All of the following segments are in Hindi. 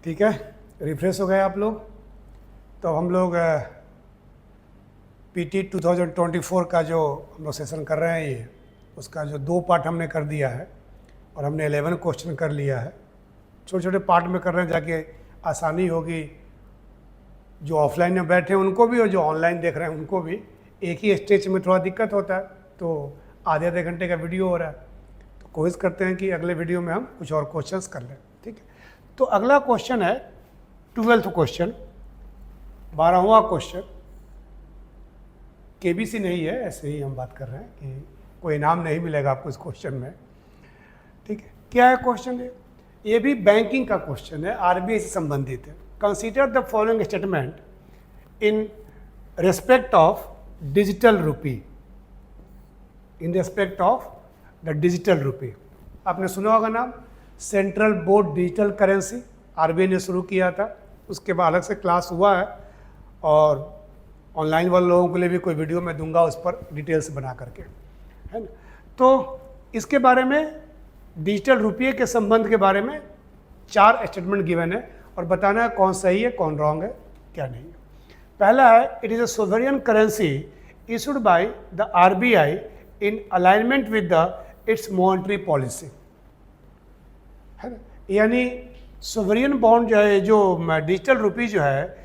ठीक है, रिफ्रेश हो गए आप लोग। तो हम लोग पीटी 2024 का जो हम लोग सेशन कर रहे हैं, ये उसका जो 2 पार्ट हमने कर दिया है और हमने 11 क्वेश्चन कर लिया है। छोटे छोटे पार्ट में कर रहे हैं जाके आसानी होगी, जो ऑफलाइन में बैठे हैं उनको भी और जो ऑनलाइन देख रहे हैं उनको भी। एक ही स्टेज में थोड़ा दिक्कत होता है, तो आधे आधे घंटे का वीडियो हो रहा है, तो कोशिश करते हैं कि अगले वीडियो में हम कुछ और क्वेश्चंस कर लें। ठीक है, तो अगला क्वेश्चन है 12th क्वेश्चन, 12वां क्वेश्चन। केबीसी नहीं है, ऐसे ही हम बात कर रहे हैं कि कोई इनाम नहीं मिलेगा आपको इस क्वेश्चन में। ठीक है, क्या है क्वेश्चन? ये भी बैंकिंग का क्वेश्चन है, आरबीआई से संबंधित है। Consider the following statement in respect of digital rupee, in respect of the digital rupee. आपने सुना होगा नाम, central board digital currency, RBI ने शुरू किया था। उसके बाद अलग से क्लास हुआ है और ऑनलाइन वाले लोगों के लिए भी कोई वीडियो मैं दूंगा उस पर डिटेल्स बना करके, है ना। तो इसके बारे में, डिजिटल रुपये के संबंध के बारे में 4 स्टेटमेंट गिवन है और बताना है कौन सही है, कौन रॉन्ग है, क्या नहीं है। पहला है, it is a sovereign currency issued by the RBI in alignment with the it's monetary policy, है ना। यानी सोवरियन बॉन्ड जो है, जो डिजिटल रुपी जो है,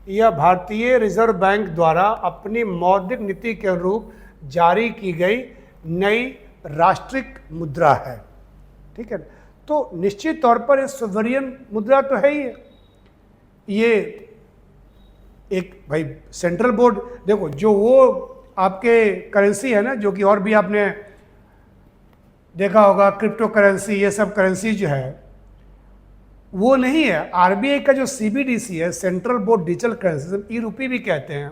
यह भारतीय रिजर्व बैंक द्वारा अपनी मौद्रिक नीति के अनुरूप जारी की गई नई राष्ट्रिक मुद्रा है। ठीक है, तो निश्चित तौर पर ये सोवरियन मुद्रा तो है ही है। ये एक भाई सेंट्रल बोर्ड, देखो जो वो आपके करेंसी है ना, जो कि और भी आपने देखा होगा, क्रिप्टो करेंसी, ये सब करेंसी जो है वो नहीं है। आरबीआई का जो सीबीडीसी है, सेंट्रल बोर्ड डिजिटल करेंसी, ई रुपी भी कहते हैं,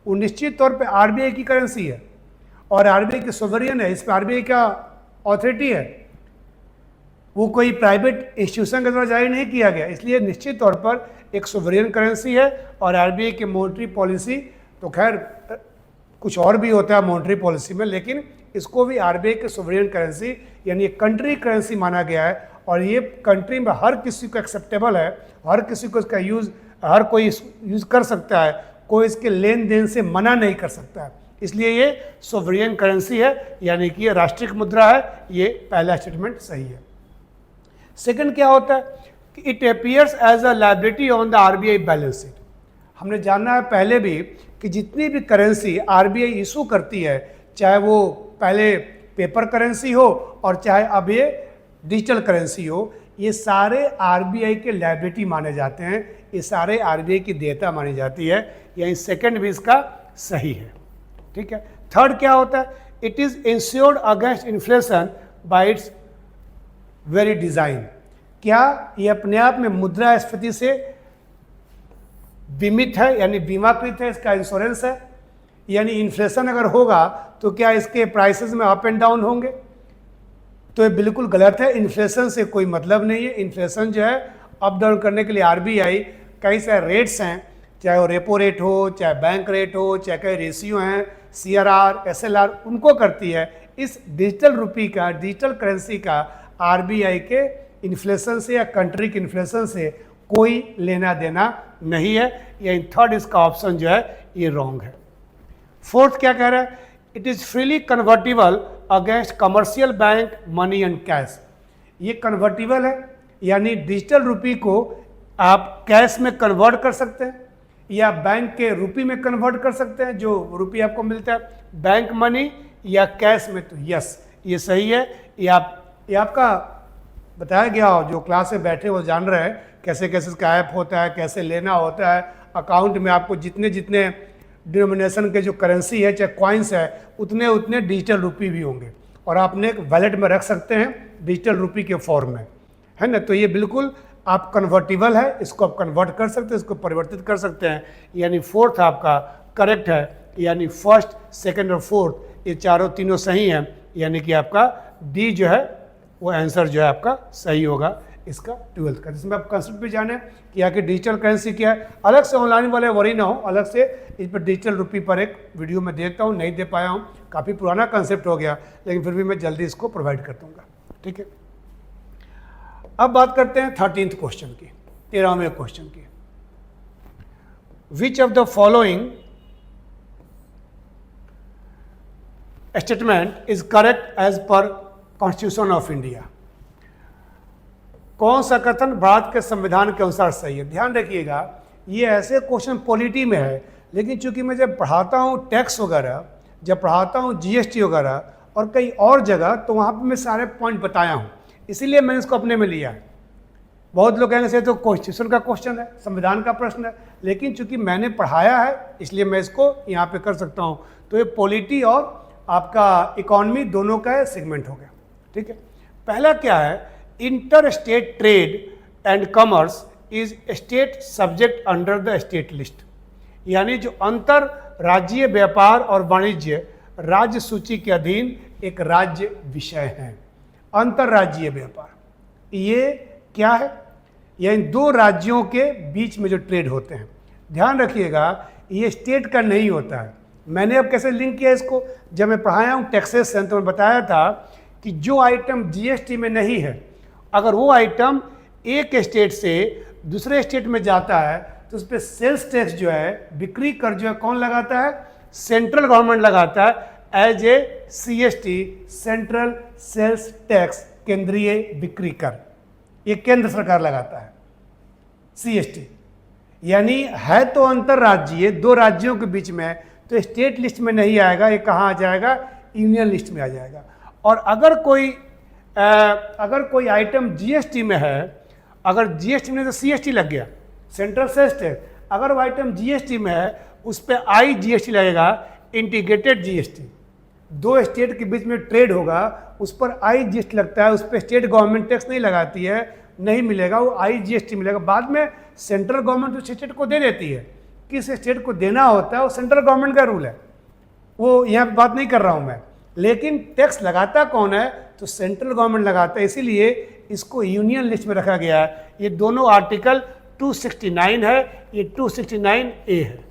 वो निश्चित तौर पे आरबीआई की करेंसी है और आरबीआई की सोवरियन है। इस पर आरबीआई का ऑथोरिटी है, वो कोई प्राइवेट इंस्टीट्यूशन के द्वारा जारी नहीं किया गया, इसलिए निश्चित तौर पर एक सोवरियन करेंसी है। और आरबीआई की मॉनेटरी पॉलिसी तो खैर कुछ और भी होता है मॉनेटरी पॉलिसी में, लेकिन इसको भी आरबीआई की सोवरियन करेंसी यानी कंट्री करेंसी माना गया है और ये कंट्री में हर किसी को एक्सेप्टेबल है, हर किसी को इसका यूज़, हर कोई यूज़ कर सकता है, कोई इसके लेन देन से मना नहीं कर सकता है। इसलिए ये सोवरियन करेंसी है, यानी कि ये राष्ट्रिक मुद्रा है। ये पहला स्टेटमेंट सही है। सेकंड क्या होता है कि it appears as a liability on the RBI balance sheet. हमने जाना है पहले भी कि जितनी भी करेंसी आरबीआई इशू करती है, चाहे वो पहले पेपर करेंसी हो और चाहे अब ये डिजिटल करेंसी हो, ये सारे आरबीआई के लायबिलिटी माने जाते हैं, ये सारे आरबीआई की देयता मानी जाती है। यानी सेकंड भी इसका सही है। ठीक है, थर्ड क्या होता है, it is insured against inflation bye it's very design. क्या ये अपने आप में मुद्रास्फीति से बीमित है, यानी बीमाकृत है, इसका इंश्योरेंस है। यानी इन्फ्लेशन अगर होगा तो क्या इसके प्राइसेस में अप एंड डाउन होंगे? तो ये बिल्कुल गलत है। इन्फ्लेशन से कोई मतलब नहीं है। इन्फ्लेशन जो है अप डाउन करने के लिए आरबीआई कई सारे रेट्स हैं, चाहे वो रेपो रेट हो, चाहे बैंक रेट हो, चाहे कई रेशियो हैं, सीआरआर, एसएलआर, उनको करती है। इस डिजिटल रुपी का, डिजिटल करेंसी का आरबीआई के इन्फ्लेशन से या कंट्री के इन्फ्लेशन से कोई लेना देना नहीं है। या थर्ड इसका ऑप्शन जो है ये रॉन्ग है। फोर्थ क्या कह रहा है, it is freely convertible against commercial bank money and cash. ये कन्वर्टिबल है, यानी डिजिटल रुपी को आप कैश में कन्वर्ट कर सकते हैं या बैंक के रुपी में कन्वर्ट कर सकते हैं, जो रुपी आपको मिलता है, बैंक मनी या कैश में। तो यस, ये सही है। ये आपका बताया गया हो, जो क्लास में बैठे वो जान रहे हैं कैसे कैसे इसका ऐप होता है, कैसे लेना होता है। अकाउंट में आपको जितने जितने डिनोमिनेशन के जो करेंसी है, चाहे कॉइन्स है, उतने उतने डिजिटल रुपी भी होंगे और आपने एक वैलेट में रख सकते हैं डिजिटल रुपी के फॉर्म में, है ना। तो ये बिल्कुल आप कन्वर्टिबल है, इसको आप कन्वर्ट कर सकते हैं, इसको परिवर्तित कर सकते हैं। यानी फोर्थ आपका करेक्ट है, यानी फर्स्ट, सेकंड और फोर्थ ये चारों तीनों सही हैं। यानी कि आपका डी जो है वो आंसर जो है आपका सही होगा इसका 12th का। जिसमें आप कंसेप्ट भी जाने कि यहाँ की डिजिटल करेंसी क्या है। अलग से ऑनलाइन वाले वरी ना हो, अलग से इस पर डिजिटल रुपी पर एक वीडियो में देता हूँ, नहीं दे पाया हूँ, काफ़ी पुराना कंसेप्ट हो गया, लेकिन फिर भी मैं जल्दी इसको प्रोवाइड कर दूँगा। ठीक है, अब बात करते हैं 13th क्वेश्चन की। 13वें क्वेश्चन की। Which of the following statement is correct as per constitution of India? कौन सा कथन भारत के संविधान के अनुसार सही है? ध्यान रखिएगा, ये ऐसे क्वेश्चन पॉलिटी में है, लेकिन चूंकि मैं जब पढ़ाता हूँ टैक्स वगैरह, जब पढ़ाता हूँ जीएसटी वगैरह और कई और जगह, तो वहाँ पे मैं सारे पॉइंट बताया हूँ, इसीलिए मैंने इसको अपने में लिया है। बहुत लोग कहेंगे से तो कॉन्स्टिट्यूशन का क्वेश्चन है, संविधान का प्रश्न है, लेकिन चूंकि मैंने पढ़ाया है इसलिए मैं इसको यहाँ पे कर सकता हूँ। तो ये पॉलिटी और आपका इकोनॉमी दोनों का सेगमेंट हो गया, ठीक है। पहला क्या है? Inter state trade and commerce is state subject under the state list, यानी जो अंतर राज्यीय व्यापार और वाणिज्य राज्य सूची के अधीन एक राज्य विषय है। अंतरराज्यीय व्यापार ये क्या है? यानी दो राज्यों के बीच में जो ट्रेड होते हैं। ध्यान रखिएगा, ये स्टेट का नहीं होता है। मैंने अब कैसे लिंक किया इसको, जब मैं पढ़ाया हूँ टैक्सेशन तो मैं बताया था कि जो आइटम जीएसटी में नहीं है, अगर वो आइटम एक स्टेट से दूसरे स्टेट में जाता है तो उस पर सेल्स टैक्स जो है, बिक्री कर जो है, कौन लगाता है? सेंट्रल गवर्नमेंट लगाता है as a CST, central sales tax, केंद्रीय बिक्री कर। ये केंद्र सरकार लगाता है सीएसटी, यानी है तो अंतरराज्यीय, दो राज्यों के बीच में, तो स्टेट लिस्ट में नहीं आएगा। ये कहाँ आ जाएगा? यूनियन लिस्ट में आ जाएगा। और अगर कोई आइटम जीएसटी में है, अगर जीएसटी में तो सीएसटी लग गया, सेंट्रल सेल्स टैक्स। अगर वो आइटम जीएसटी में है, उस पर आई जीएसटी लगेगा, इंटीग्रेटेड जीएसटी। दो स्टेट के बीच में ट्रेड होगा, उस पर आई जीएसटी लगता है, उस पर स्टेट गवर्नमेंट टैक्स नहीं लगाती है, नहीं मिलेगा, वो आई जीएसटी मिलेगा। बाद में सेंट्रल गवर्नमेंट उस स्टेट को दे देती है, किस स्टेट को देना होता है वो सेंट्रल गवर्नमेंट का रूल है, वो यहाँ पे बात नहीं कर रहा हूँ मैं। लेकिन टैक्स लगाता कौन है? तो सेंट्रल गवर्नमेंट लगाता है, इसीलिए इसको यूनियन लिस्ट में रखा गया है। ये दोनों आर्टिकल 269 है, ये 269A है।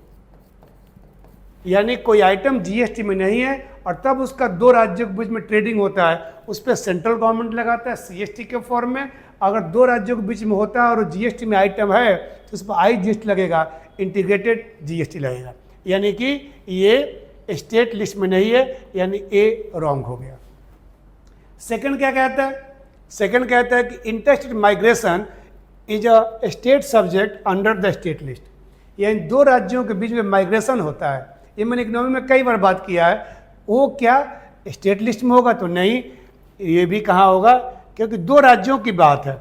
यानी कोई आइटम जीएसटी में नहीं है और तब उसका दो राज्यों के बीच में ट्रेडिंग होता है, उस पर सेंट्रल गवर्नमेंट लगाता है सीएसटी के फॉर्म में। अगर दो राज्यों के बीच में होता है और जीएसटी में आइटम है तो उस पर आई जीएसटी लगेगा, इंटीग्रेटेड जीएसटी लगेगा। यानी कि ये स्टेट लिस्ट में नहीं है, यानी ए रॉन्ग हो गया। सेकंड क्या कहता है? सेकंड कहता है कि interstate migration is a state subject under the state list, यानी दो राज्यों के बीच में माइग्रेशन होता है। ये मैंने इकोनॉमी में कई बार बात किया है। वो क्या स्टेट लिस्ट में होगा? तो नहीं, ये भी कहाँ होगा? क्योंकि दो राज्यों की बात है।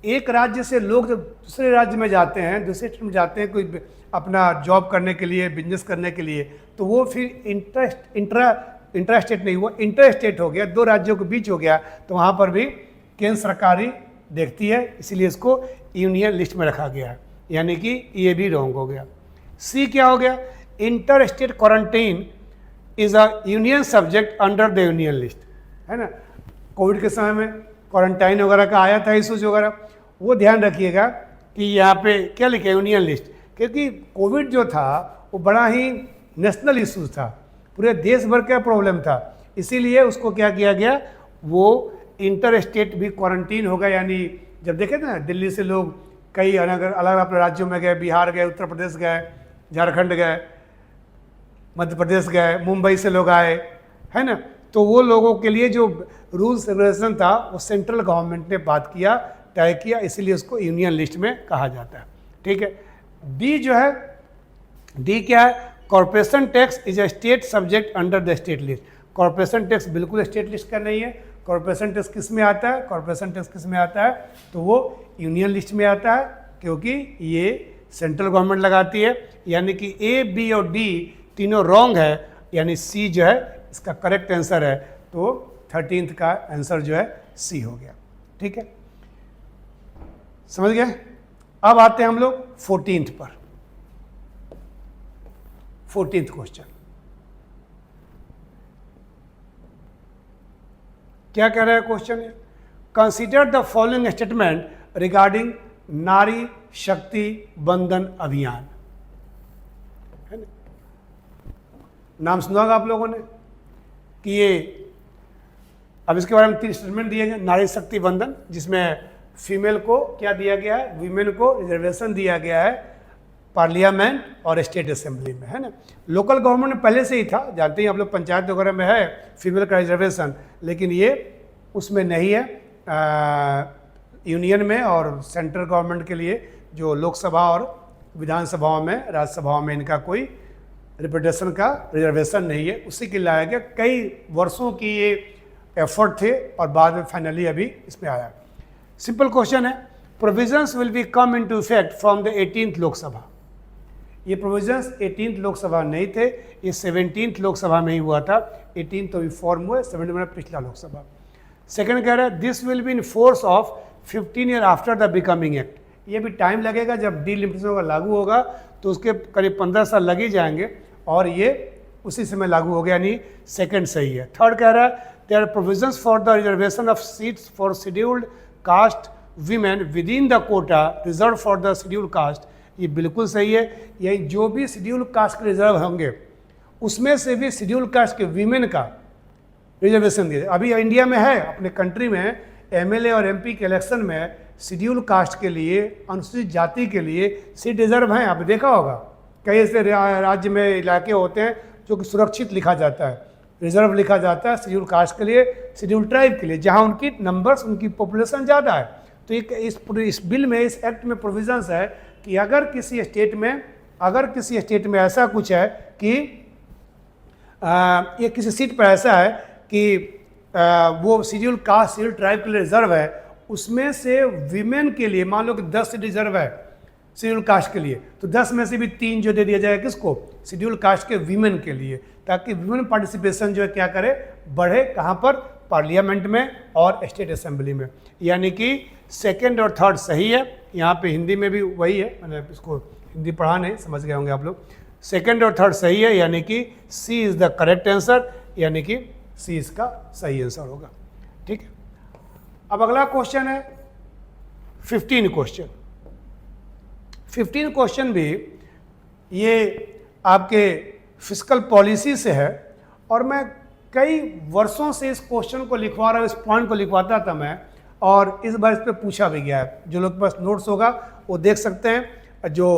एक राज्य से लोग जब दूसरे राज्य में जाते हैं, दूसरे स्टेट में जाते हैं कोई अपना जॉब करने के लिए, बिजनेस करने के लिए, तो वो फिर इंट्रा स्टेट नहीं, वो इंटर स्टेट हो गया, दो राज्यों के बीच हो गया, तो वहाँ पर भी केंद्र सरकारी देखती है, इसीलिए इसको यूनियन लिस्ट में रखा गया है। यानी कि ये भी रॉन्ग हो गया। सी क्या हो गया? Inter state quarantine is a union subject under the union list, है ना। कोविड के समय में क्वारंटाइन वगैरह का आया था इशूज वगैरह, वो ध्यान रखिएगा कि यहाँ पे क्या लिखा है? Union list. क्योंकि कोविड जो था वो बड़ा ही नेशनल इशूज था, पूरे देश भर का प्रॉब्लम था, इसीलिए उसको क्या किया गया? वो इंटर स्टेट भी क्वारंटीन होगा। यानी जब देखे थे ना, दिल्ली से लोग कई अलग अलग अपने राज्यों में गए, बिहार गए, उत्तर प्रदेश गए, झारखंड गए, मध्य प्रदेश गए, मुंबई से लोग आए, है ना। तो वो लोगों के लिए जो रूल्स रेगुलेशन था वो सेंट्रल गवर्नमेंट ने बात किया, तय किया, इसीलिए उसको यूनियन लिस्ट में कहा जाता है, ठीक है। डी जो है, डी क्या है? Corporation tax is a state subject under the state list. Corporation tax बिल्कुल स्टेट लिस्ट का नहीं है। कॉर्पोरेशन टैक्स किस में आता है? कॉर्पोरेशन टैक्स किस में आता है? तो वो यूनियन लिस्ट में आता है, क्योंकि ये सेंट्रल गवर्नमेंट लगाती है। यानी कि ए, बी और डी तीनों रॉन्ग है, यानी सी जो है इसका करेक्ट आंसर है। तो 13th का आंसर जो है सी हो गया, ठीक है, समझ गए। अब आते हैं हम लोग 14th पर। 14th क्वेश्चन क्या कह रहा है question? Consider the following statement regarding नारी शक्ति बंधन अभियान, है ना। नाम सुना होगा आप लोगों ने कि ये, अब इसके बारे में 3 स्टेटमेंट दिए गए नारी शक्ति बंधन, जिसमें फीमेल को क्या दिया गया है, वीमेन को रिजर्वेशन दिया गया है पार्लियामेंट और स्टेट असेंबली में, है ना। लोकल गवर्नमेंट में पहले से ही था, जानते हैं आप लोग, पंचायत वगैरह में है फीमेल का रिजर्वेशन, लेकिन ये उसमें नहीं है यूनियन में और सेंट्रल गवर्नमेंट के लिए जो लोकसभा और विधानसभाओं में, राज्यसभाओं में इनका कोई रिप्रेजेंटेशन का रिजर्वेशन नहीं है। उसी के लाया गया, कई वर्षों की ये एफर्ट थे और बाद में फाइनली अभी इसमें आया। सिंपल क्वेश्चन है, provisions will be come into effect from the 18th Lok Sabha. ये प्रोविजंस 18th लोकसभा नहीं थे, ये 17th लोकसभा में ही हुआ था। 18 तो भी फॉर्म हुआ, 17 में पिछला लोकसभा। सेकंड कह रहा है this will be in force of 15 year after the becoming act. ये भी टाइम लगेगा, जब डीलिमिटेशन होगा लागू होगा तो उसके करीब 15 साल लग ही जाएंगे, और ये उसी समय लागू हो गया, यानी सेकंड सही है। थर्ड कह रहा है there are provisions for the reservation of seats for scheduled caste women within the quota reserve for the scheduled caste. ये बिल्कुल सही है, यही जो भी शेड्यूल्ड कास्ट के रिजर्व होंगे उसमें से भी शेड्यूल्ड कास्ट के वीमेन का रिजर्वेशन दिया। अभी इंडिया में है, अपने कंट्री में एमएलए और एमपी के इलेक्शन में शेड्यूल्ड कास्ट के लिए, अनुसूचित जाति के लिए सीट रिजर्व हैं। आपने देखा होगा कई ऐसे राज्य में इलाके होते हैं जो कि सुरक्षित लिखा जाता है, रिजर्व लिखा जाता है शेड्यूल्ड कास्ट के लिए, शेड्यूल्ड ट्राइब के लिए, जहाँ उनकी नंबर्स, उनकी पॉपुलेशन ज़्यादा है। तो एक इस बिल में, इस एक्ट में प्रोविजंस है कि अगर किसी स्टेट में ऐसा कुछ है कि ये किसी सीट पर ऐसा है कि वो शेड्यूल्ड कास्ट, शेड्यूल्ड ट्राइब के लिए रिजर्व है, उसमें से विमेन के लिए मान लो कि 10 सीट रिजर्व है शेड्यूल्ड कास्ट के लिए, तो 10 में से भी 3 जो दे दिया जाएगा किसको, शेड्यूल्ड कास्ट के विमेन के लिए, ताकि विमेन पार्टिसिपेशन जो है क्या करे, बढ़े। कहाँ पर, पार्लियामेंट में और स्टेट असेंबली में। यानी कि सेकंड और थर्ड सही है। यहाँ पे हिंदी में भी वही है, मैंने इसको हिंदी पढ़ा नहीं, समझ गए होंगे आप लोग। सेकंड और थर्ड सही है, यानी कि सी इज़ द करेक्ट आंसर, यानी कि सी इसका सही आंसर होगा। ठीक है, अब अगला क्वेश्चन है 15 क्वेश्चन। 15 क्वेश्चन भी ये आपके फिस्कल पॉलिसी से है, और मैं कई वर्षों से इस क्वेश्चन को लिखवा रहा हूँ, इस पॉइंट को लिखवाता था मैं, और इस बार इस पर पूछा भी गया है। जो लोग के पास नोट्स होगा वो देख सकते हैं, जो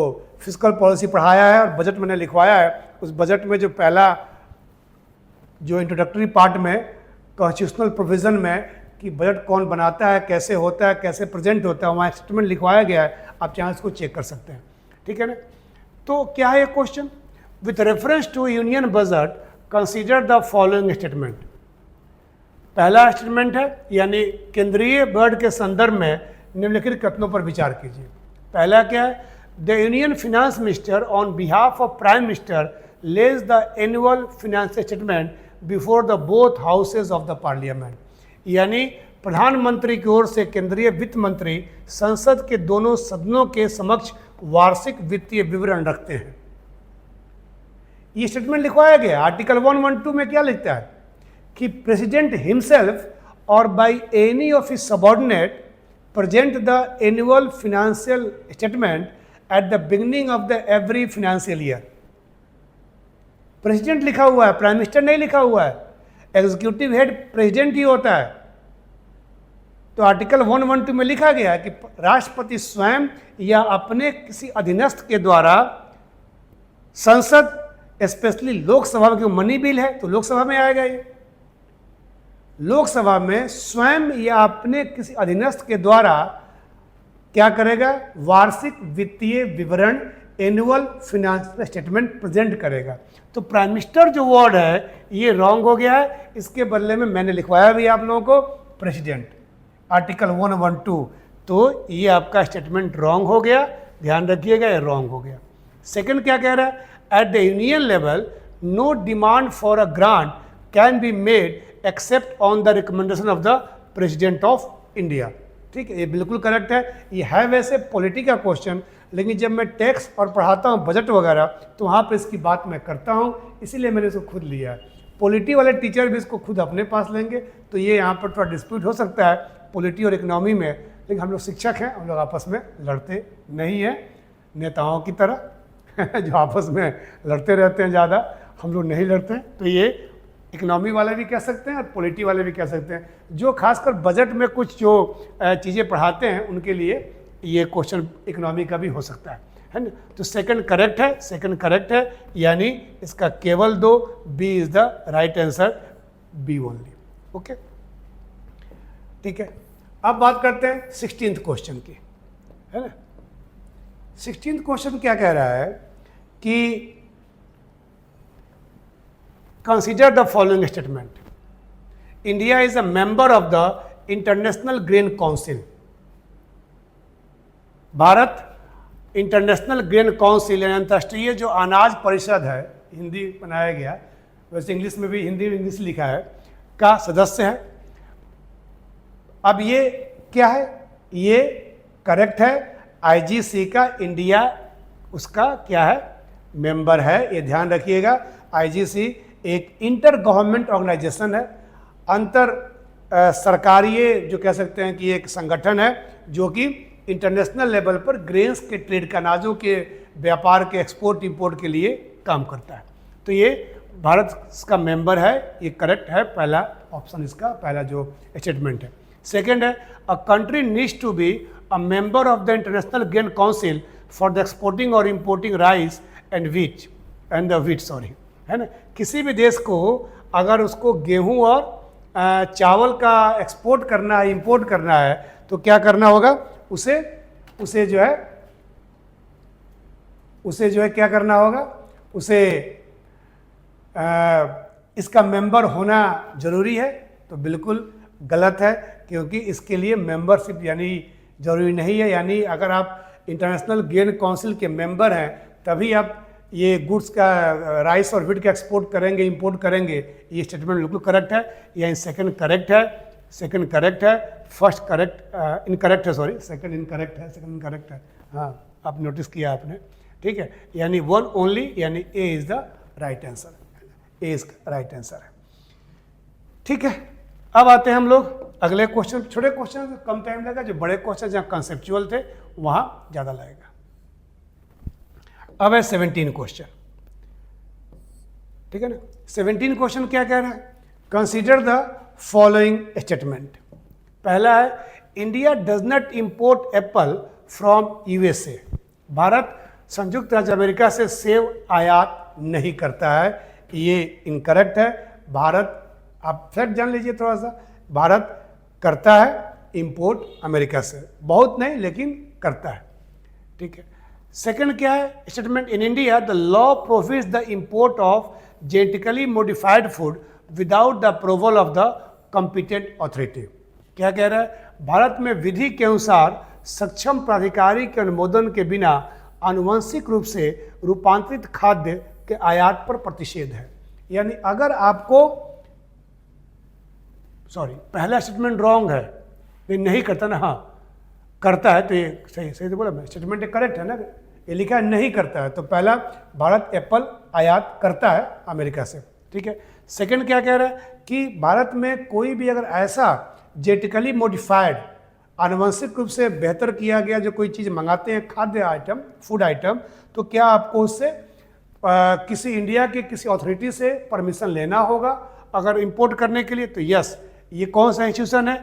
फिस्कल पॉलिसी पढ़ाया है और बजट मैंने लिखवाया है, उस बजट में जो पहला जो इंट्रोडक्टरी पार्ट में कॉन्स्टिट्यूशनल प्रोविज़न में कि बजट कौन बनाता है, कैसे होता है, कैसे प्रेजेंट होता है, वहाँ स्टेटमेंट लिखवाया गया है, आप चाहें इसको चेक कर सकते हैं। ठीक है ना। तो क्या है ये question, with reference to union budget consider the following statement. पहला स्टेटमेंट है, यानी केंद्रीय बजट के संदर्भ में निम्नलिखित कथनों पर विचार कीजिए। पहला क्या है, the union finance minister on behalf of prime minister Lay's the annual financial statement before the both houses of the parliament. यानी प्रधानमंत्री की ओर से केंद्रीय वित्त मंत्री संसद के दोनों सदनों के समक्ष वार्षिक वित्तीय विवरण रखते हैं। ये स्टेटमेंट लिखवाया गया। आर्टिकल 112 में क्या लिखता है कि प्रेसिडेंट हिमसेल्फ और by any of his subordinate present the annual financial statement at the beginning of the every financial year. President लिखा हुआ है, प्राइम मिनिस्टर नहीं लिखा हुआ है। एग्जीक्यूटिव हेड प्रेसिडेंट ही होता है। तो आर्टिकल 112 में लिखा गया है कि राष्ट्रपति स्वयं या अपने किसी अधीनस्थ के द्वारा संसद, स्पेशली लोकसभा में, क्योंकि मनी बिल है तो लोकसभा में आएगा, ये लोकसभा में स्वयं या अपने किसी अधीनस्थ के द्वारा क्या करेगा, वार्षिक वित्तीय विवरण, एनुअल फिनेंशियल स्टेटमेंट प्रेजेंट करेगा। तो प्राइम मिनिस्टर जो वर्ड है ये रॉन्ग हो गया है, इसके बदले में मैंने लिखवाया भी आप लोगों को प्रेसिडेंट, आर्टिकल 112। तो ये आपका स्टेटमेंट रॉन्ग हो गया, ध्यान रखिएगा, ये रॉन्ग हो गया। सेकंड क्या कह रहा है, at the union level no demand for a grant can be made except on the recommendation of the president of India. ठीक है, ये बिल्कुल करेक्ट है। ये है वैसे पॉलिटी का क्वेश्चन, लेकिन जब मैं टैक्स और पढ़ाता हूँ बजट वगैरह तो वहाँ पर इसकी बात मैं करता हूँ, इसीलिए मैंने इसको खुद लिया है। पॉलिटी वाले टीचर भी इसको खुद अपने पास लेंगे, तो ये यहाँ पर थोड़ा डिस्प्यूट हो सकता है पॉलिटी और इकोनॉमी में, लेकिन हम लोग शिक्षक हैं, हम लोग आपस में लड़ते नहीं हैं नेताओं की तरह जो आपस में लड़ते रहते हैं ज़्यादा, हम लोग नहीं लड़ते। तो ये इकोनॉमी वाले भी कह सकते हैं और पॉलिटी वाले भी कह सकते हैं। जो खासकर बजट में कुछ जो चीज़ें पढ़ाते हैं उनके लिए ये क्वेश्चन इकोनॉमी का भी हो सकता है ना। तो सेकंड करेक्ट है, सेकंड करेक्ट है, यानी इसका केवल 2, B is the right answer, B only. Okay, ठीक है। अब बात करते हैं 16th क्वेश्चन की, है ना। 16th क्वेश्चन क्या कह रहा है कि consider the following statement, India is a member of the international grain council. Bharat international grain council यानी अंतर्राष्ट्रीय जो अनाज परिषद है, हिंदी बनाया गया, वैसे इंग्लिश में भी हिंदी में इंग्लिश लिखा है, का सदस्य है। अब ये क्या है, ये करेक्ट है, आईजीसी का इंडिया उसका क्या है, मेंबर है। ये ध्यान रखिएगा, आईजीसी एक इंटर गवर्नमेंट ऑर्गेनाइजेशन है, अंतर सरकारीय जो कह सकते हैं कि एक संगठन है जो कि इंटरनेशनल लेवल पर ग्रेन्स के ट्रेड का, अनाजों के व्यापार के एक्सपोर्ट इंपोर्ट के लिए काम करता है। तो ये भारत का मेंबर है, ये करेक्ट है, पहला ऑप्शन इसका पहला जो स्टेटमेंट है। सेकेंड है, a country needs to be a member of the international grain council for the exporting और इंपोर्टिंग राइस एंड व्हीट है ना। किसी भी देश को अगर उसको गेहूं और चावल का एक्सपोर्ट करना है, इंपोर्ट करना है, तो क्या करना होगा, उसे जो है क्या करना होगा, उसे इसका मेंबर होना जरूरी है। तो बिल्कुल गलत है, क्योंकि इसके लिए मेंबरशिप यानी जरूरी नहीं है। यानी अगर आप इंटरनेशनल ग्रेन काउंसिल के मेंबर हैं तभी आप ये गुड्स का, राइस और व्हीट का एक्सपोर्ट करेंगे, इंपोर्ट करेंगे। ये स्टेटमेंट बिल्कुल करेक्ट है, यानी सेकंड करेक्ट है, सेकंड करेक्ट है, फर्स्ट करेक्ट इनकरेक्ट है, सॉरी सेकंड इनकरेक्ट है, सेकंड इनकरेक्ट है। हाँ, आप नोटिस किया आपने, ठीक है। यानी वन ओनली, यानी A is the right answer, A is right answer है, ठीक है। अब आते हैं हम लोग अगले क्वेश्चन। छोटे क्वेश्चन कम टाइम लगेगा, जो बड़े क्वेश्चन जहाँ कंसेप्चुअल थे वहाँ ज़्यादा लगेगा। अब है 17 क्वेश्चन, ठीक है ना। 17 क्वेश्चन क्या कह रहा है, कंसीडर द फॉलोइंग स्टेटमेंट। पहला है, India does not import Apple from USA. Bharat संयुक्त राज्य अमेरिका से सेब आयात नहीं करता है। ये इनकरेक्ट है। भारत, आप फैक्ट जान लीजिए थोड़ा सा, भारत करता है इंपोर्ट अमेरिका से, बहुत नहीं लेकिन करता है, ठीक है। सेकंड क्या है statement, in India the law prohibits the import of genetically modified food without the approval of the competent authority. क्या कह रहा है, भारत में विधि के अनुसार सक्षम प्राधिकारी के अनुमोदन के बिना आनुवंशिक रूप से रूपांतरित खाद्य के आयात पर प्रतिषेध है। यानी अगर आपको, सॉरी पहला स्टेटमेंट रॉन्ग है, ये नहीं करता ना, हाँ करता है, तो ये सही सही तो बोला मैं, स्टेटमेंट करेक्ट है ना, ये लिखा है नहीं करता है, तो पहला भारत एप्पल आयात करता है अमेरिका से, ठीक है। सेकंड क्या कह रहा है कि भारत में कोई भी अगर ऐसा जेनेटिकली मॉडिफाइड, आनुवंशिक रूप से बेहतर किया गया जो कोई चीज़ मंगाते हैं, खाद्य आइटम, फूड आइटम, तो क्या आपको उससे किसी इंडिया के किसी अथॉरिटी से परमिशन लेना होगा अगर इंपोर्ट करने के लिए। तो यस, ये कौन सा इंस्टीट्यूशन है,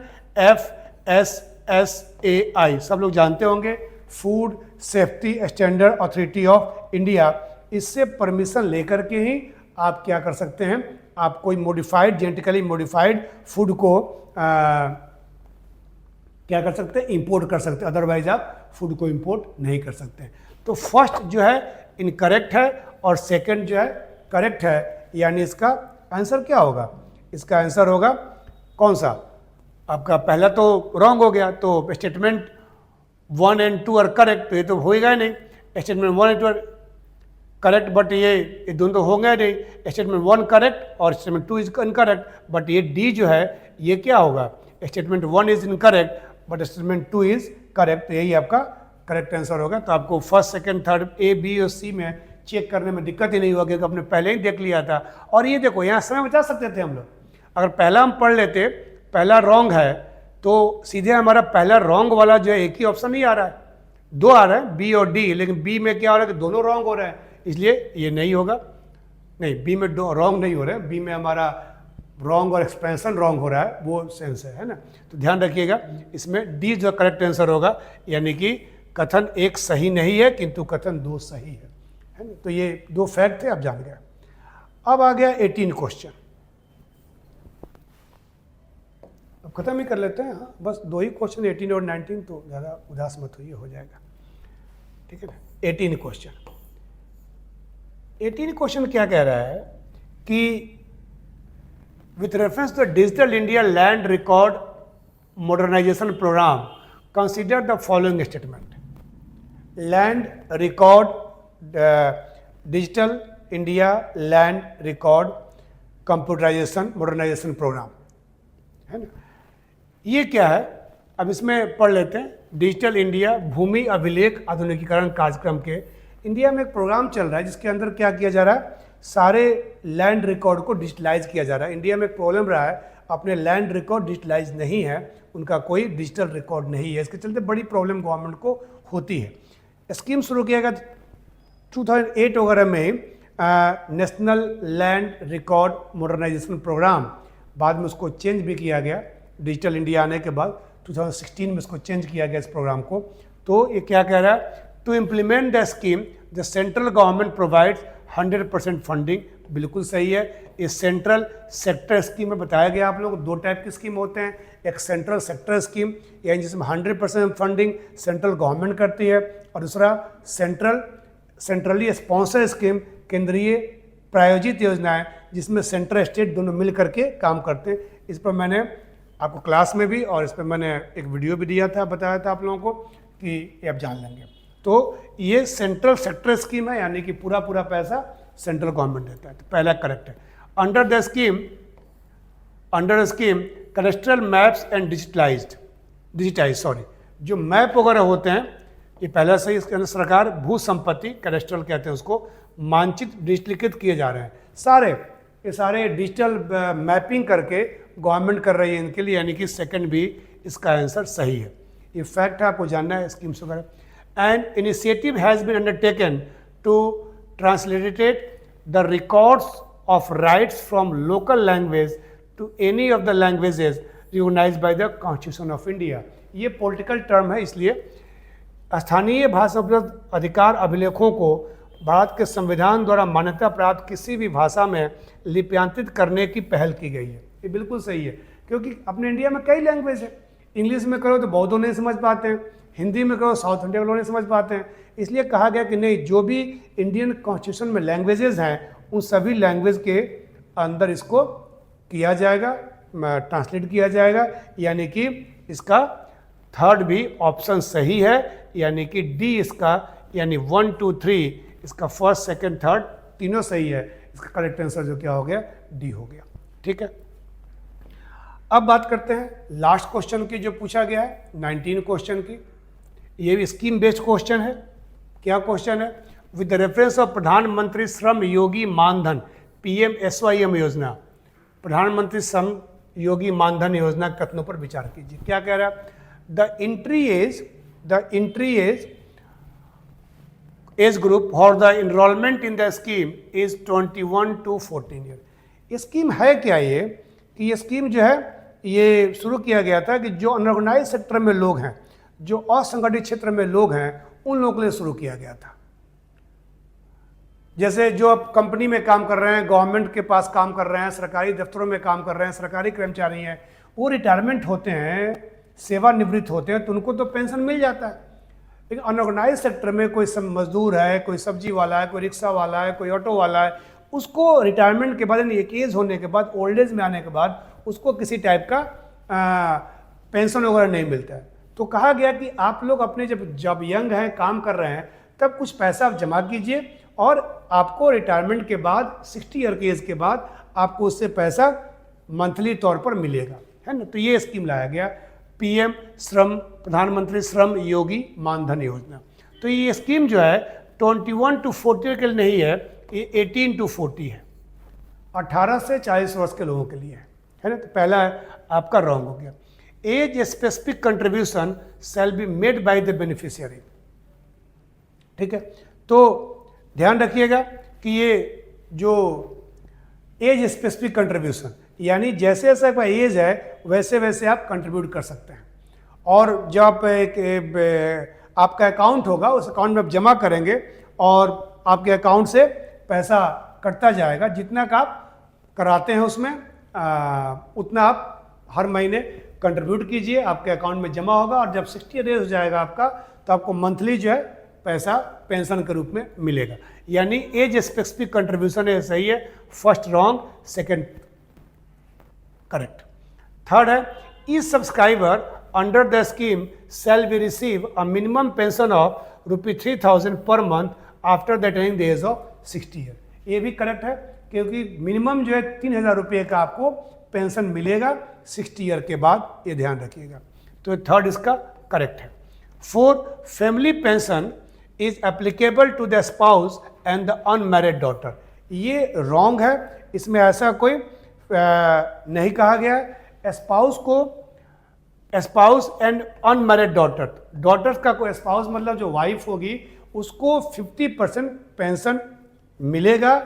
FSSAI, सब लोग जानते होंगे, food safety standard authority of India. इससे परमिशन लेकर के ही आप क्या कर सकते हैं, आप कोई मॉडिफाइड, जेनेटिकली मॉडिफाइड फूड को क्या कर सकते हैं, इंपोर्ट कर सकते हैं, अदरवाइज आप फूड को इंपोर्ट नहीं कर सकते। तो फर्स्ट जो है इनकरेक्ट है और सेकंड जो है करेक्ट है, यानी इसका आंसर क्या होगा, इसका आंसर होगा कौन सा, आपका पहला तो रॉन्ग हो गया, तो स्टेटमेंट 1 और 2 आर करेक्ट, तो ये तो होएगा ही नहीं, स्टेटमेंट 1 और 2 आर करेक्ट, बट ये दोनों तो होंगे नहीं, स्टेटमेंट 1 करेक्ट और स्टेटमेंट 2 इज इनकरेक्ट, बट ये डी जो है ये क्या होगा, statement 1 is incorrect but statement 2 is correct, तो यही आपका करेक्ट आंसर होगा। तो आपको first second third A B और सी में चेक करने में दिक्कत ही नहीं होगी, क्योंकि आपने पहले ही देख लिया था। और ये देखो यहाँ समय बचा सकते थे हम लोग, अगर पहला हम पढ़ लेते, पहला रॉन्ग है तो सीधे हमारा पहला रॉन्ग वाला जो है एक ही ऑप्शन नहीं आ रहा है, 2 आ रहा है बी और डी, लेकिन बी में क्या हो रहा है कि दोनों रॉन्ग हो रहे हैं, इसलिए ये नहीं होगा। नहीं, बी में रॉन्ग नहीं हो रहे हैं, बी में हमारा रॉन्ग और एक्सपेंशन रॉन्ग हो रहा है, वो सेंस है ना। तो ध्यान रखिएगा, इसमें डी जो करेक्ट आंसर होगा, यानी कि कथन एक सही नहीं है किंतु कथन दो सही है ना। तो ये दो फैक्ट थे, आप जान गए। अब आ गया 18 क्वेश्चन, अब खत्म ही कर लेते हैं। हाँ, बस दो ही क्वेश्चन 18 और 19, तो ज़्यादा उदास मत होइए, हो जाएगा, ठीक है ना। 18 क्वेश्चन, 18 क्वेश्चन क्या कह रहा है कि with reference to digital India land record modernisation programme consider the following statement. Land record, digital India land record computerisation modernisation programme, है ना। ये क्या है, अब इसमें पढ़ लेते हैं। डिजिटल इंडिया भूमि अभिलेख आधुनिकीकरण कार्यक्रम के इंडिया में एक प्रोग्राम चल रहा है जिसके अंदर क्या किया जा रहा है, सारे लैंड रिकॉर्ड को डिजिटलाइज किया जा रहा है। इंडिया में एक प्रॉब्लम रहा है, अपने लैंड रिकॉर्ड डिजिटलाइज नहीं है, उनका कोई डिजिटल रिकॉर्ड नहीं है, इसके चलते बड़ी प्रॉब्लम गवर्नमेंट को होती है। स्कीम शुरू किया गया 2008 वगैरह में, national land record modernisation programme, बाद में उसको चेंज भी किया गया डिजिटल इंडिया आने के बाद। 2016 में इसको चेंज किया गया इस प्रोग्राम को। तो ये क्या कह रहा है, to implement the scheme the central government provides 100% funding, बिल्कुल सही है। इस सेंट्रल सेक्टर स्कीम में बताया गया आप लोग दो टाइप की स्कीम होते हैं, एक सेंट्रल सेक्टर स्कीम यानी जिसमें 100% फंडिंग सेंट्रल गवर्नमेंट करती है, और दूसरा सेंट्रली स्पॉन्सर स्कीम, केंद्रीय प्रायोजित योजनाएं जिसमें सेंट्रल स्टेट दोनों मिल करके काम करते हैं। इस पर मैंने आपको क्लास में भी और इस पर मैंने एक वीडियो भी दिया था, बताया था आप लोगों को कि ये आप जान लेंगे। तो ये सेंट्रल सेक्टर स्कीम है, यानी कि पूरा पैसा सेंट्रल गवर्नमेंट देता है, तो पहला करेक्ट है। Under the scheme cadastral maps and digitise जो मैप वगैरह होते हैं, ये पहला सही। इसके अंदर सरकार भू संपत्ति, कैडेस्ट्रल कहते हैं उसको, मानचित्र डिजिटलीकृत किए जा रहे हैं ये सारे डिजिटल मैपिंग करके गवर्नमेंट कर रही है इनके लिए, यानी कि सेकंड भी इसका आंसर सही है। ये फैक्ट है, आपको जानना है स्कीम्स वगैरह। And initiative has been undertaken to translated the records of rights from local language to any of the languages recognised by the constitution of India. ये पॉलिटिकल टर्म है, इसलिए स्थानीय भाषा अधिकार अभिलेखों को भारत के संविधान द्वारा मान्यता प्राप्त किसी भी भाषा में लिप्यांकित करने की पहल की गई है। ये बिल्कुल सही है, क्योंकि अपने इंडिया में कई लैंग्वेज है। इंग्लिश में करो तो बौद्धों नहीं समझ पाते हैं, हिंदी में करो साउथ इंडिया वालों नहीं समझ पाते हैं, इसलिए कहा गया कि नहीं, जो भी इंडियन कॉन्स्टिट्यूशन में लैंग्वेजेस हैं उन सभी लैंग्वेज के अंदर इसको किया जाएगा, ट्रांसलेट किया जाएगा, यानी कि इसका थर्ड भी ऑप्शन सही है, यानी कि डी इसका, यानी 1 2 3 इसका फर्स्ट सेकंड थर्ड तीनों सही है। इसका करेक्ट आंसर जो क्या हो गया, डी हो गया, ठीक है। अब बात करते हैं लास्ट क्वेश्चन की जो पूछा गया है 19 क्वेश्चन की। ये भी स्कीम बेस्ड क्वेश्चन है। क्या क्वेश्चन है, विद द रेफरेंस ऑफ प्रधानमंत्री श्रम योगी मानधन PMSYM योजना, प्रधानमंत्री श्रम योगी मानधन योजना कथनों पर विचार कीजिए। क्या कह रहा है, the entry age group for the enrolment in the scheme is 21 to 14 year. ये स्कीम है क्या, ये कि ये स्कीम जो है ये शुरू किया गया था कि जो अनऑर्गेनाइज सेक्टर में लोग हैं, जो असंगठित क्षेत्र में लोग हैं, उन लोगों के लिए शुरू किया गया था। जैसे जो अब कंपनी में काम कर रहे हैं, गवर्नमेंट के पास काम कर रहे हैं, सरकारी दफ्तरों में काम कर रहे हैं, सरकारी कर्मचारी हैं, वो रिटायरमेंट होते हैं, सेवानिवृत्त होते हैं, तो उनको तो पेंशन मिल जाता है। लेकिन अनऑर्गेनाइज सेक्टर में कोई सब मजदूर है, कोई सब्जी वाला है, कोई रिक्शा वाला है, कोई ऑटो वाला है, उसको रिटायरमेंट के बाद, यानी एक एज होने के बाद, ओल्ड एज में आने के बाद उसको किसी टाइप का पेंशन वगैरह नहीं मिलता है। तो कहा गया कि आप लोग अपने जब यंग हैं, काम कर रहे हैं, तब कुछ पैसा आप जमा कीजिए और आपको रिटायरमेंट के बाद 60 ईयर के एज के बाद आपको उससे पैसा मंथली तौर पर मिलेगा, है ना। तो ये स्कीम लाया गया, PM श्रम, प्रधानमंत्री श्रम योगी मानधन योजना। तो ये स्कीम जो है 21 to 40 के लिए नहीं है, ये 18 to 40 है, 18 से 40 वर्ष के लोगों के लिए है ना। तो पहला आपका रॉन्ग हो गया। As specific contribution shall be made by the beneficiary, ठीक है। तो ध्यान रखिएगा कि ये जो एज स्पेसिफिक कंट्रीब्यूशन, यानी जैसे जैसे आपका एज है वैसे वैसे आप कंट्रीब्यूट कर सकते हैं। और जब आप आपका अकाउंट होगा उस अकाउंट में आप जमा करेंगे और आपके अकाउंट से पैसा कटता जाएगा, जितना का आप कराते हैं उसमें उतना आप हर महीने कंट्रीब्यूट कीजिए, आपके अकाउंट में जमा होगा और जब 60 डेज हो जाएगा आपका तो आपको मंथली जो है पैसा पेंशन के रूप में मिलेगा। यानी एज स्पेसिफिक कंट्रीब्यूशन है, सही है, first wrong, second correct. Third है each subscriber under the scheme shall be receive a minimum pension of ₹3000 per month after the attaining the age of 60 year. ये भी करेक्ट है क्योंकि मिनिमम जो है 3000 रुपये का आपको पेंशन मिलेगा 60 ईयर के बाद, ये ध्यान रखिएगा। तो थर्ड इसका करेक्ट है। Fourth, family pension is applicable to the spouse and the unmarried daughter. ये रॉन्ग है, इसमें ऐसा कोई नहीं कहा गया है। Spouse and unmarried daughter, daughters का कोई स्पाउस मतलब जो वाइफ होगी उसको 50% पेंशन मिलेगा,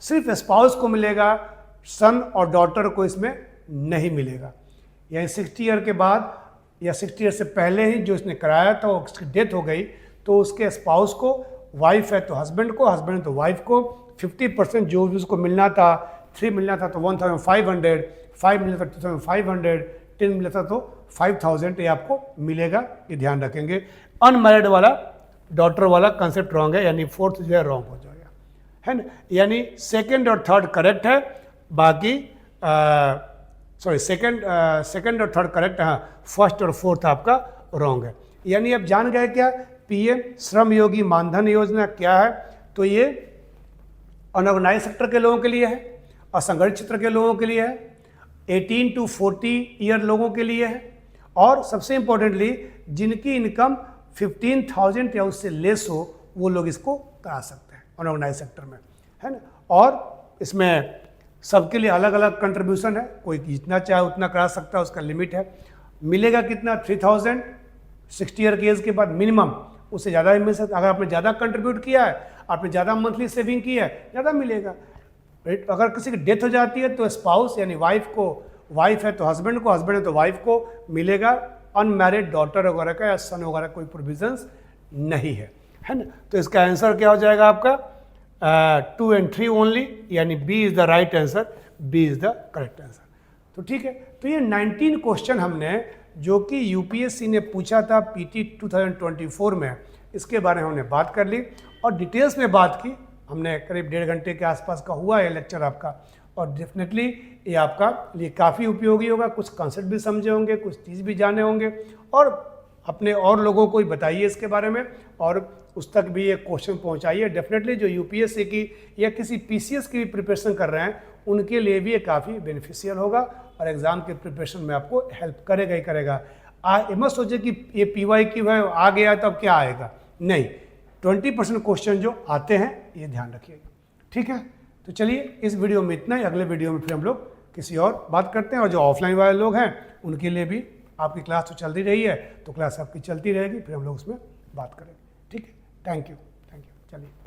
सिर्फ स्पाउस को मिलेगा, सन और डॉटर को इसमें नहीं मिलेगा। यानी 60 ईयर के बाद या 60 ईयर से पहले ही जो इसने कराया था उसकी डेथ हो गई तो उसके स्पाउस को, वाइफ है तो हस्बैंड को, हस्बैंड है तो वाइफ को 50% जो भी उसको मिलना था, 3 मिलना था तो 1500, 5 मिलना था 2500, 10 मिलना था तो 5000, ये आपको मिलेगा, ये ध्यान रखेंगे। अनमैरिड वाला डॉटर वाला कंसेप्ट रॉन्ग है, यानी फोर्थ जो है रॉन्ग हो जाएगा, है ना। यानी सेकंड और थर्ड करेक्ट है, बाकी सेकंड और थर्ड करेक्ट है, फर्स्ट और फोर्थ आपका रॉन्ग है। यानी अब जान गए क्या पीएम श्रम योगी मानधन योजना क्या है। तो ये अनऑर्गेनाइज सेक्टर के लोगों के लिए है, असंगठित क्षेत्र के लोगों के लिए है, 18 to 40 ईयर लोगों के लिए है, और सबसे इम्पोर्टेंटली जिनकी इनकम 15,000 या उससे लेस हो वो लोग इसको करा सकते हैं अनऑर्गेनाइज सेक्टर में, है ना। और इसमें सबके लिए अलग अलग कंट्रीब्यूशन है, कोई जितना चाहे उतना करा सकता है, उसका लिमिट है। मिलेगा कितना, 3000 60 ईयर की एज के बाद मिनिमम, उससे ज़्यादा भी मिल सकता है। अगर आपने ज़्यादा कंट्रीब्यूट किया है, आपने ज़्यादा मंथली सेविंग की है, ज़्यादा मिलेगा। राइट, अगर किसी की डेथ हो जाती है तो स्पाउस यानी वाइफ को, वाइफ है तो हस्बैंड को, हस्बैंड है तो वाइफ को मिलेगा। अनमैरिड डॉटर वगैरह का या सन वगैरह कोई प्रोविजंस नहीं है ना। तो इसका आंसर क्या हो जाएगा आपका 2 and 3 ओनली, यानी B is the right answer, B is the correct answer. तो ठीक है, तो ये 19 क्वेश्चन हमने जो कि यूपीएससी ने पूछा था पीटी 2024 में, इसके बारे में हमने बात कर ली और डिटेल्स में बात की हमने। करीब 1.5 घंटे के आसपास का हुआ है लेक्चर आपका, और डेफिनेटली ये आपका लिए काफ़ी उपयोगी होगा। कुछ कॉन्सेप्ट भी समझे होंगे, कुछ चीज़ भी जाने होंगे, और अपने और लोगों को भी बताइए इसके बारे में, और उस तक भी ये क्वेश्चन पहुंचाइए। डेफिनेटली जो यूपीएससी की या किसी पीसीएस की भी प्रिपरेशन कर रहे हैं उनके लिए भी ये काफ़ी बेनिफिशियल होगा और एग्ज़ाम के प्रिपरेशन में आपको हेल्प करेगा ही करेगा। ये मत सोचे कि ये PYQ है आ गया तो अब क्या आएगा, नहीं, 20% क्वेश्चन जो आते हैं ये ध्यान रखिएगा, ठीक है। तो चलिए इस वीडियो में इतना ही, अगले वीडियो में फिर हम लोग किसी और बात करते हैं। और जो ऑफलाइन वाले लोग हैं उनके लिए भी आपकी क्लास तो चलती रही है, तो क्लास आपकी चलती रहेगी, फिर हम लोग उसमें बात करेंगे, ठीक है। थैंक यू, चलिए।